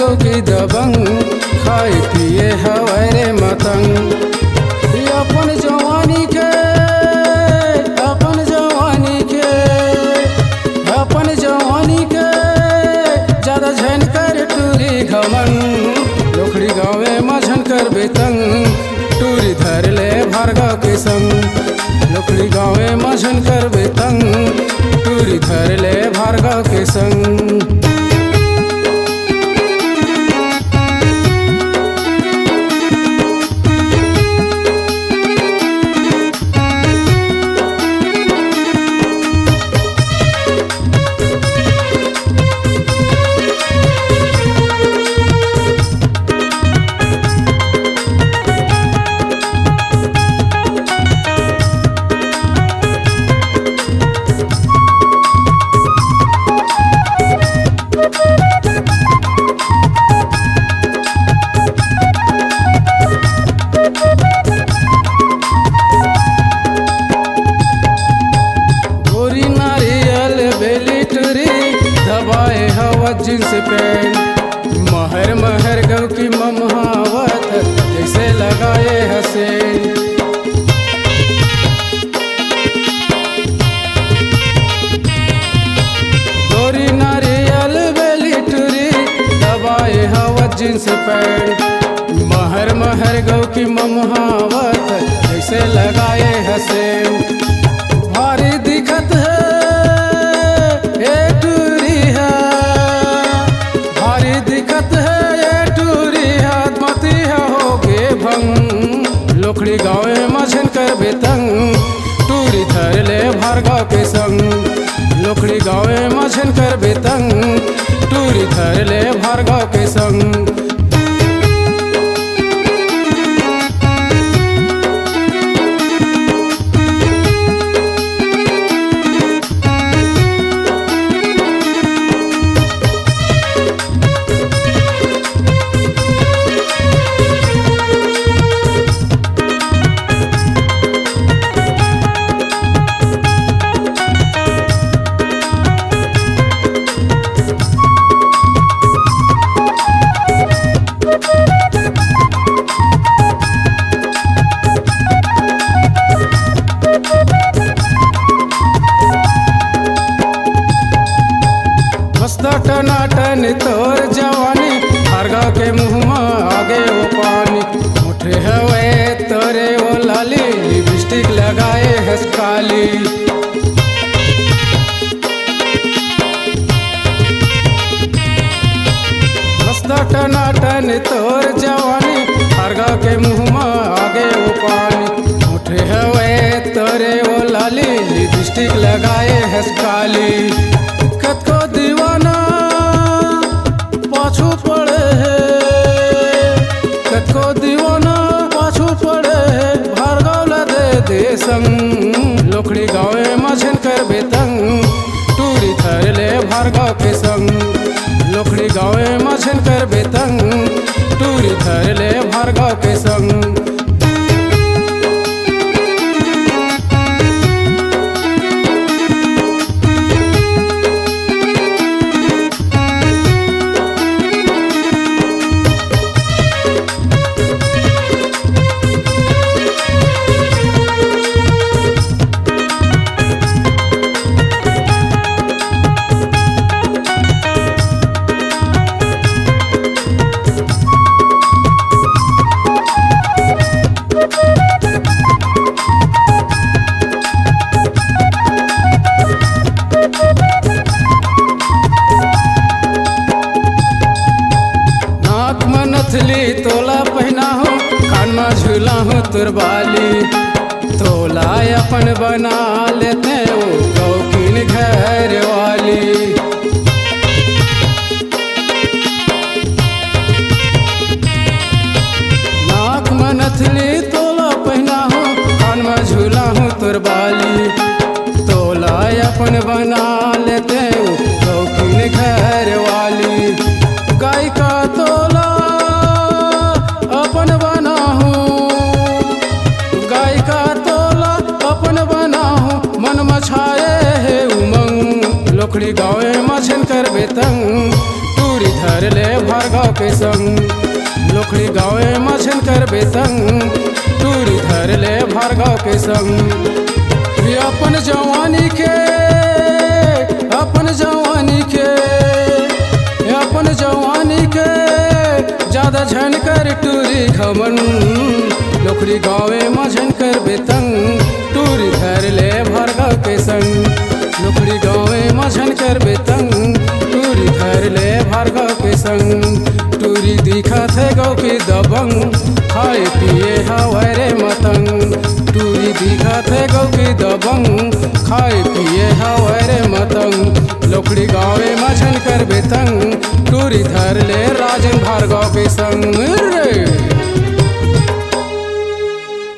गो की दबंग खाए पिए हवारे मतंग। अपन जवानी के ज्यादा झनकर टूरी घमन लोखड़ी गाँवे में झनकर बेतंग टूरी धर ले भार्गव के संग। लोखड़ी गाँवे में झनकर बेतंग टूरी धर ले भार्गव के संग। दबाए हवा जींस पैंट महर महर गौ की ममहावत जैसे लगाए हसे। गोरी नारियल बेली टूरी दबाए हवा जींस पैंट महर महर गौ की ममहावत जैसे लगाए हसे। भारी दिखत है लोखड़ी गाँवे में झनकर बेतंग टूरी धर ले भार्गव के संग। लोखड़ी गाँवे में झनकर बेतंग टूरी धर ले भार्गव के संग। टनाटन तोर जवानी भार्गव के मुँह में आगे वो पानी उठे हवे तोरे वो लाली लिपस्टिक लगाए हंस काली। मस्त टनाटन तोर जवानी भार्गव के मुँह में आगे वो पानी उठे हवे तोरे वो लाली लिपस्टिक लगाए हंस काली। कत को दीवाना पाछू पड़े है कत को दीवाना पाछू पड़े है भार्गव ला दे संग। लोखड़ी गाँवे में झनकर बेतंग टूरी धर ले भार्गव के संग। लोखड़ी गाँवे में झनकर बेतंग टूरी धर ले भार्गव के संग। तोला पहना हो कान में झूला हो तुरबाली तोला अपन बना लेते वो गौकीन घर वाली। नाक में नथली तोला पहना हो कान में झूला हो तुरबाली तोला अपन बना लेते वो गौकीन घर वाली। गाय का तोला अपन बना हूँ गाय का तोला अपन बना हूँ मन मछाए है उमंग। लोखड़ी गाँवे में झनकर बेतंग टूरी टूरी धर ले भार्गव के संग। लोखड़ी गावे मछन कर बेतंग, टूरी धर ले भार्गव के संग। अपन जवानी के अपन जवानी के अपन जवानी के ज्यादा झन कर टूरी घमन। लोखड़ी गावे मझन कर बेतंग, टूरी धर ले भार्गव के संग। लोखड़ी गावे मझन कर बेतंग, टूरी धर ले भार्गव के संग। टूरी दिखा थे गौ की दबंग, खाए पिए हवाए रे मतंग। टूरी दिखा थे गौ की दबंग, खाए पिए हवाए रे मतंग। लोखड़ी गावे मझन कर बेतंग, टूरी धर ले राजन भार्गव के संग।